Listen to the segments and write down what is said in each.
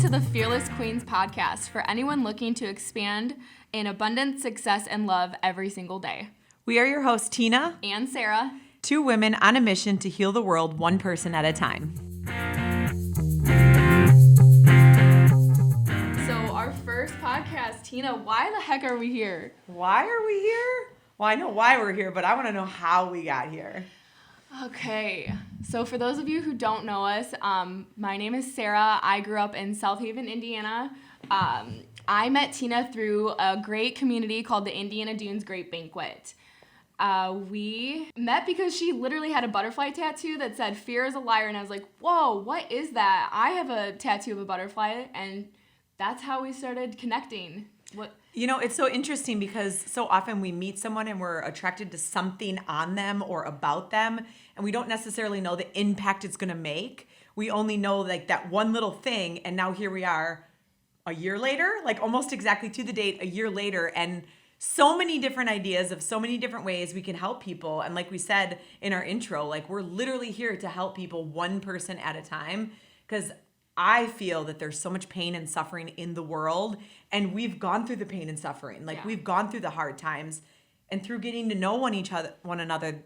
to the Fearless Queens podcast for anyone looking to expand in abundance, success, and love every single day. We are your hosts, Tina And Sara. Two women on a mission to heal the world one person at a time. So our first podcast, Tina, why the heck are we here? Why are we here? Well, I know why we're here, but I want to know how we got here. Okay, so for those of you who don't know us, my name is Sara. I grew up in South Haven, Indiana. I met Tina through a great community called the Indiana Dunes Great Banquet. We met because she literally had a butterfly tattoo that said, "Fear is a liar," and I was like, whoa, what is that? I have a tattoo of a butterfly, and that's how we started connecting. You know, it's so interesting because so often we meet someone and we're attracted to something on them or about them, and we don't necessarily know the impact it's going to make. We only know like that one little thing, and now here we are a year later, like almost exactly to the date, a year later, and so many different ideas of so many different ways we can help people. And like we said in our intro, like we're literally here to help people one person at a time, because I feel that there's so much pain and suffering in the world, and we've gone through the pain and suffering. Like we've gone through the hard times, and through getting to know one another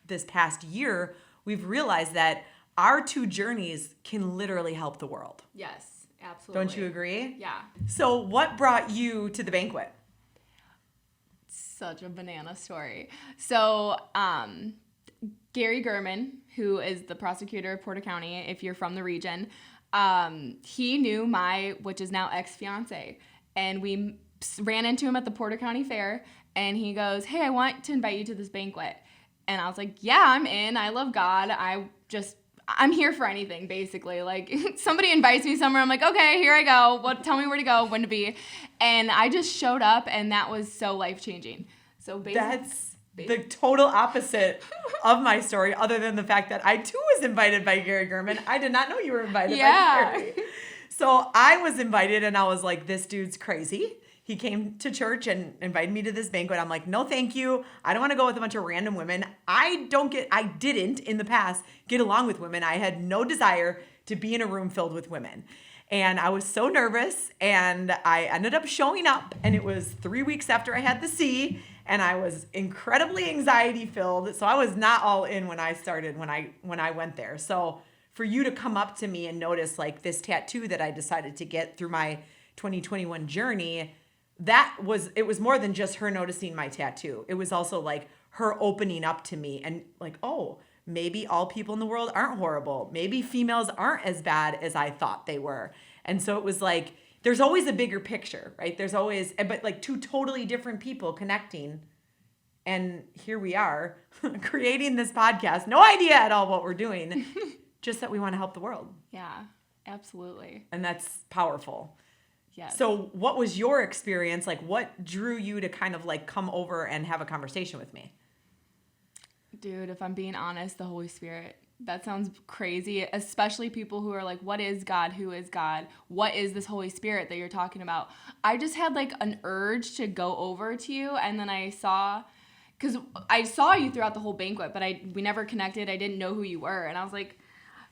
this past year, we've realized that our two journeys can literally help the world. Yes, absolutely. Don't you agree? Yeah. So what brought you to the banquet? Such a banana story. So, Gary Gurman, who is the prosecutor of Porter County, if you're from the region, he knew my, which is now ex-fiance, and we ran into him at the Porter County Fair, and he goes, "Hey, I want to invite you to this banquet." And I was like, "Yeah, I'm in. I love God. I'm here for anything," basically. Like, somebody invites me somewhere, I'm like, okay, here I go. Tell me where to go, when to be. And I just showed up, and that was so life-changing. So That's the total opposite of my story, other than the fact that I too was invited by Gary Gurman. I did not know you were invited by Gary. So I was invited, and I was like, this dude's crazy. He came to church and invited me to this banquet. I'm like, no, thank you. I don't want to go with a bunch of random women. I didn't in the past get along with women. I had no desire to be in a room filled with women. And I was so nervous, and I ended up showing up, and it was 3 weeks after I had the C, and I was incredibly anxiety filled. So I was not all in when I started, when I went there. So for you to come up to me and notice like this tattoo that I decided to get through my 2021 journey, it was more than just her noticing my tattoo. It was also like her opening up to me and like, oh, maybe all people in the world aren't horrible. Maybe females aren't as bad as I thought they were. And so it was like, there's always a bigger picture, right? There's always, but like two totally different people connecting. And here we are creating this podcast. No idea at all what we're doing, just that we want to help the world. Yeah, absolutely. And that's powerful. Yes. So what was your experience? Like, what drew you to kind of like come over and have a conversation with me? Dude, if I'm being honest, the Holy Spirit. That sounds crazy, especially people who are like, what is God? Who is God? What is this Holy Spirit that you're talking about? I just had like an urge to go over to you, and then because I saw you throughout the whole banquet, but we never connected. I didn't know who you were, and I was like,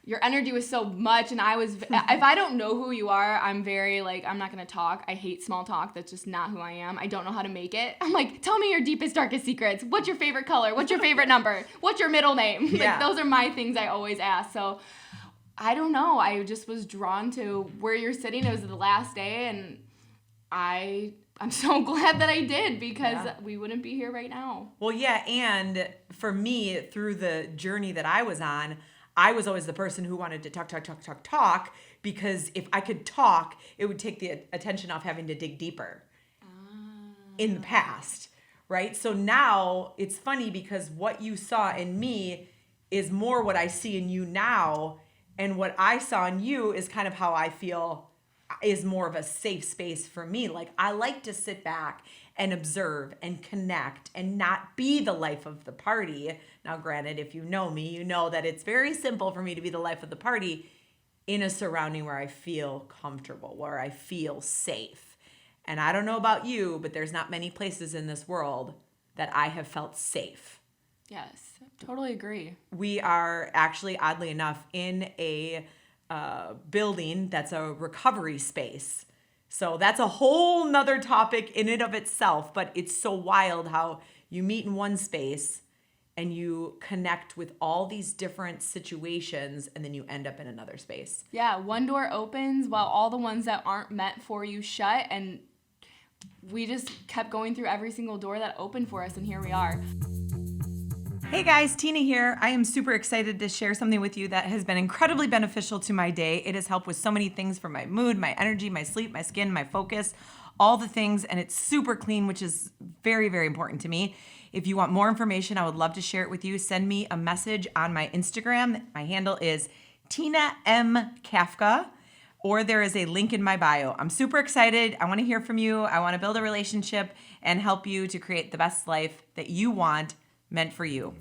your energy was so much, and if I don't know who you are, I'm very like, I'm not going to talk. I hate small talk. That's just not who I am. I don't know how to make it. I'm like, tell me your deepest, darkest secrets. What's your favorite color? What's your favorite number? What's your middle name? Yeah. Like, those are my things I always ask. So I don't know. I just was drawn to where you're sitting. It was the last day, and I'm so glad that I did, because we wouldn't be here right now. Well, yeah, and for me, through the journey that I was on, I was always the person who wanted to talk, because if I could talk, it would take the attention off having to dig deeper in the past, right? So now it's funny because what you saw in me is more what I see in you now, and what I saw in you is kind of how I feel is more of a safe space for me. Like, I like to sit back and observe and connect and not be the life of the party. Now, granted, if you know me, you know that it's very simple for me to be the life of the party in a surrounding where I feel comfortable, where I feel safe. And I don't know about you, but there's not many places in this world that I have felt safe. Yes, totally agree. We are actually, oddly enough, in a building that's a recovery space. So that's a whole nother topic in and of itself, but it's so wild how you meet in one space and you connect with all these different situations and then you end up in another space. Yeah, one door opens while all the ones that aren't meant for you shut, and we just kept going through every single door that opened for us, and here we are. Hey guys, Tina here. I am super excited to share something with you that has been incredibly beneficial to my day. It has helped with so many things for my mood, my energy, my sleep, my skin, my focus, all the things, and it's super clean, which is very, very important to me. If you want more information, I would love to share it with you. Send me a message on my Instagram. My handle is Tina M. Kafka, or there is a link in my bio. I'm super excited. I want to hear from you. I want to build a relationship and help you to create the best life that you want, meant for you.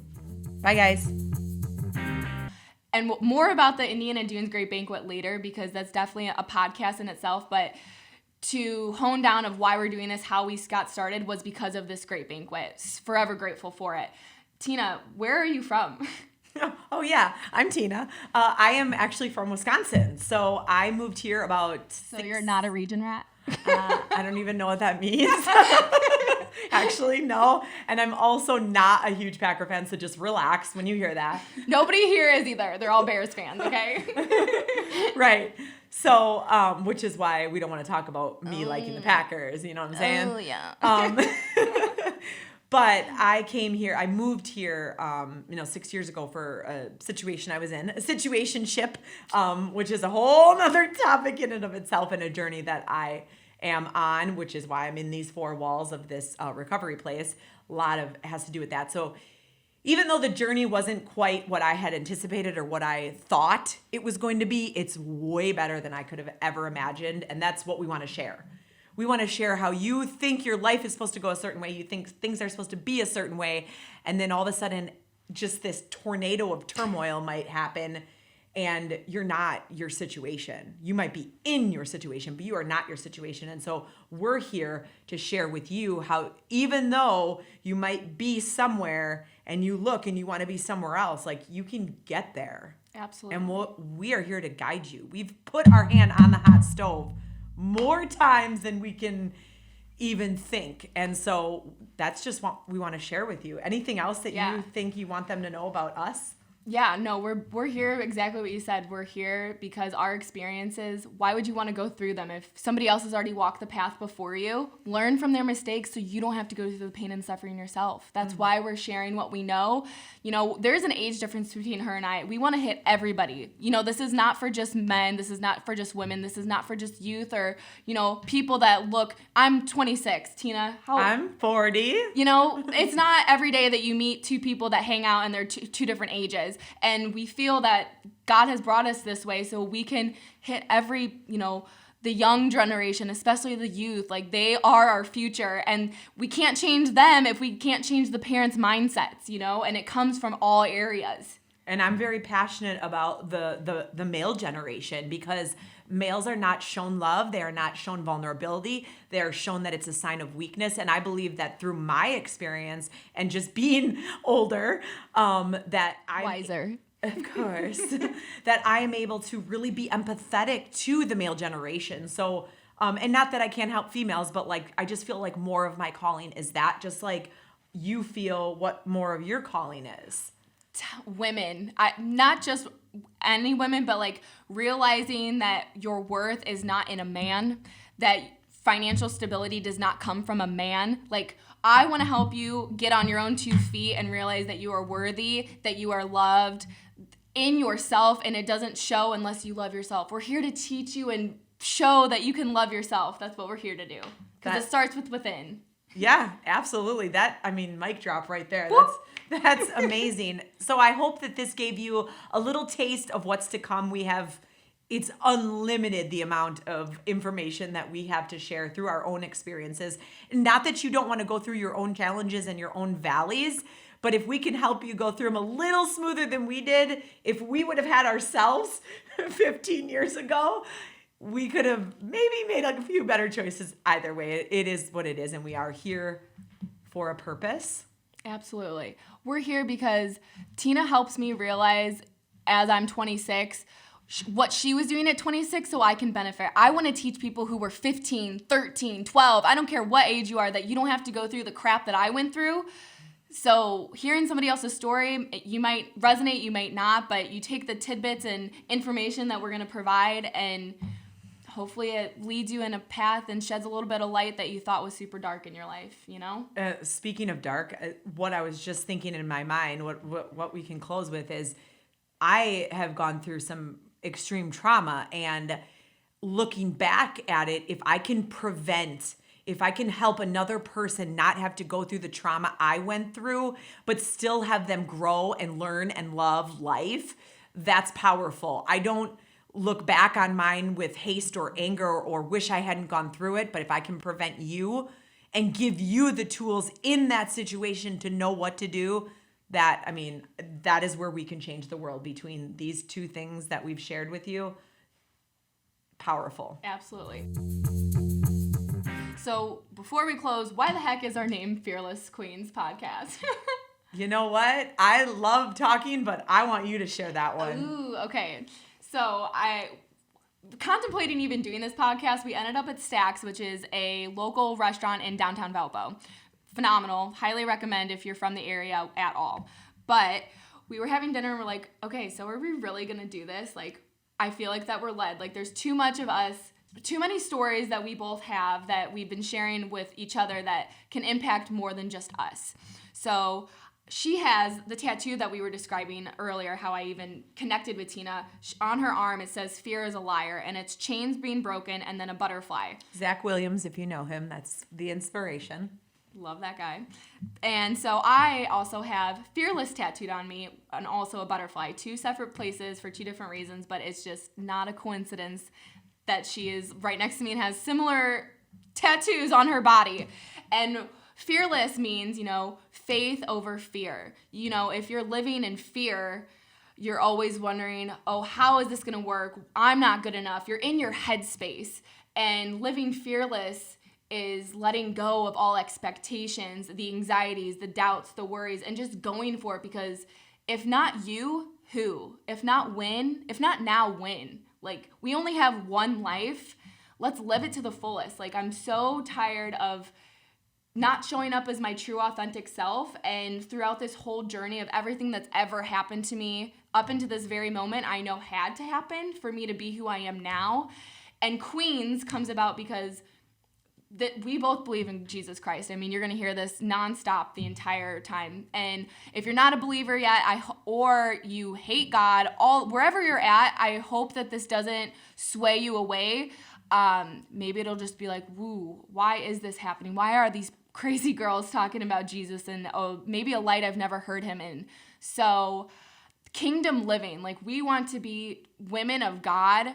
Bye, guys. And more about the Indiana Dunes Great Banquet later, because that's definitely a podcast in itself. But to hone down of why we're doing this, how we got started, was because of this great banquet. Forever grateful for it. Tina, where are you from? Oh, yeah. I'm Tina. I am actually from Wisconsin. So I moved here about So you're not a region rat? I don't even know what that means. Actually, no. And I'm also not a huge Packer fan, so just relax when you hear that. Nobody here is either. They're all Bears fans, okay? Right. So, which is why we don't want to talk about me liking the Packers, you know what I'm saying? Oh, yeah. But I moved here, 6 years ago for a situation I was in, a situationship, which is a whole nother topic in and of itself, and a journey that I am on, which is why I'm in these four walls of this recovery place. A lot of it has to do with that. So even though the journey wasn't quite what I had anticipated or what I thought it was going to be, it's way better than I could have ever imagined. And that's what we want to share. We want to share how you think your life is supposed to go a certain way. You think things are supposed to be a certain way. And then all of a sudden, just this tornado of turmoil might happen. And you're not your situation. You might be in your situation, but you are not your situation. And so we're here to share with you how, even though you might be somewhere and you look and you want to be somewhere else, like, you can get there. Absolutely. And we are here to guide you. We've put our hand on the hot stove more times than we can even think. And so that's just what we want to share with you. Anything else that you think you want them to know about us? Yeah, no, we're here exactly what you said. We're here because our experiences, why would you want to go through them? If somebody else has already walked the path before you, learn from their mistakes so you don't have to go through the pain and suffering yourself. That's why we're sharing what we know. You know, there's an age difference between her and I. We want to hit everybody. You know, this is not for just men. This is not for just women. This is not for just youth or, people that look. I'm 26. Tina, how old? I'm 40. It's not every day that you meet two people that hang out and they're two different ages. And we feel that God has brought us this way so we can hit every, the young generation, especially the youth. Like, they are our future, and we can't change them if we can't change the parents' mindsets, and it comes from all areas. And I'm very passionate about the male generation, because males are not shown love. They are not shown vulnerability. They are shown that it's a sign of weakness. And I believe that through my experience and just being older, that I'm wiser. Of course, that I am able to really be empathetic to the male generation. So, and not that I can't help females, but like, I just feel like more of my calling is that, just like you feel what more of your calling is. Women, not just any women, but like realizing that your worth is not in a man, that financial stability does not come from a man. Like, I want to help you get on your own 2 feet and realize that you are worthy, that you are loved in yourself, and it doesn't show unless you love yourself. We're here to teach you and show that you can love yourself. That's what we're here to do, because it starts with within. Yeah, absolutely. Mic drop right there. That's amazing. So I hope that this gave you a little taste of what's to come. It's unlimited, the amount of information that we have to share through our own experiences. Not that you don't want to go through your own challenges and your own valleys, but if we can help you go through them a little smoother than we did, if we would have had ourselves 15 years ago, we could have maybe made a few better choices. Either way, it is what it is, and we are here for a purpose. Absolutely. We're here because Tina helps me realize, as I'm 26, what she was doing at 26 so I can benefit. I want to teach people who were 15, 13, 12. I don't care what age you are, that you don't have to go through the crap that I went through. So hearing somebody else's story, you might resonate, you might not, but you take the tidbits and information that we're going to provide, and hopefully it leads you in a path and sheds a little bit of light that you thought was super dark in your life, you know? Speaking of dark, what I was just thinking in my mind, what we can close with is, I have gone through some extreme trauma, and looking back at it, if I can help another person not have to go through the trauma I went through, but still have them grow and learn and love life, that's powerful. I don't look back on mine with haste or anger or wish I hadn't gone through it, but if I can prevent you and give you the tools in that situation to know what to do, that is where we can change the world. Between these two things that we've shared with you, powerful. Absolutely. So before we close, why the heck is our name Fearless Queens Podcast? You know what? I love talking, but I want you to share that one. Ooh, okay. So contemplating even doing this podcast, we ended up at Stacks, which is a local restaurant in downtown Valpo. Phenomenal. Highly recommend if you're from the area at all. But we were having dinner and we're like, okay, so are we really going to do this? Like, I feel like that we're led. Like, there's too much of us, too many stories that we both have that we've been sharing with each other that can impact more than just us. So she has the tattoo that we were describing earlier, how I even connected with Tina. On her arm, it says, "Fear is a liar," and it's chains being broken and then a butterfly. Zach Williams, if you know him, that's the inspiration. Love that guy. And so I also have Fearless tattooed on me, and also a butterfly. Two separate places for two different reasons, but it's just not a coincidence that she is right next to me and has similar tattoos on her body. And fearless means, faith over fear. If you're living in fear, you're always wondering, oh, how is this going to work? I'm not good enough. You're in your headspace. And living fearless is letting go of all expectations, the anxieties, the doubts, the worries, and just going for it, because if not you, who? If not when? If not now, when? Like, we only have one life. Let's live it to the fullest. Like, I'm so tired of not showing up as my true, authentic self, and throughout this whole journey of everything that's ever happened to me up into this very moment, I know had to happen for me to be who I am now. And Queens comes about because that we both believe in Jesus Christ. I mean, you're going to hear this nonstop the entire time. And if you're not a believer yet, or you hate God, wherever you're at, I hope that this doesn't sway you away. Maybe it'll just be like, woo, why is this happening? Why are these crazy girls talking about Jesus? And maybe a light I've never heard him in. So kingdom living, like, we want to be women of God.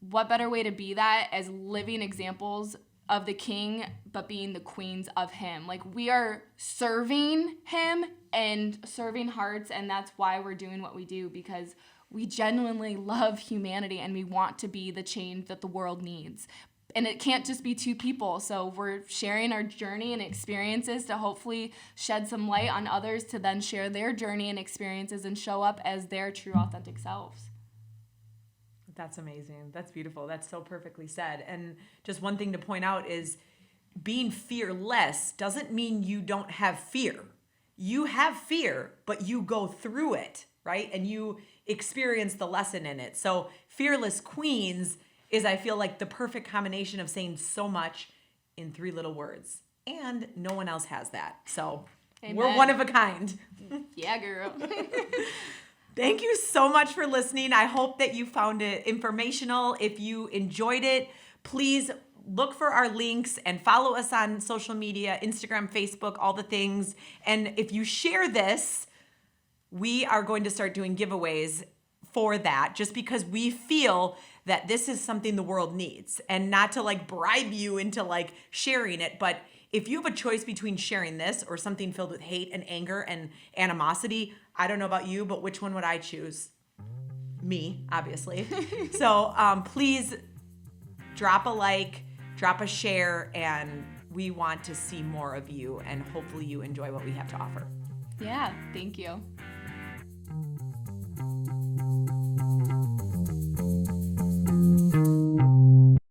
What better way to be that as living examples of the King, but being the queens of him. Like, we are serving him and serving hearts, and that's why we're doing what we do, because we genuinely love humanity and we want to be the change that the world needs. And it can't just be two people, so we're sharing our journey and experiences to hopefully shed some light on others to then share their journey and experiences and show up as their true, authentic selves. That's amazing. That's beautiful. That's so perfectly said. And just one thing to point out is, being fearless doesn't mean you don't have fear. You have fear, but you go through it, right? And you experience the lesson in it. So Fearless Queens is, I feel like, the perfect combination of saying so much in 3 little words. And no one else has that. So Amen. We're one of a kind. Yeah, girl. Thank you so much for listening. I hope that you found it informational. If you enjoyed it, please look for our links and follow us on social media, Instagram, Facebook, all the things. And if you share this, we are going to start doing giveaways for that, just because we feel that this is something the world needs, and not to bribe you into sharing it. But if you have a choice between sharing this or something filled with hate and anger and animosity, I don't know about you, but which one would I choose? Me, obviously. So please drop a like, drop a share, and we want to see more of you, and hopefully you enjoy what we have to offer. Yeah, thank you.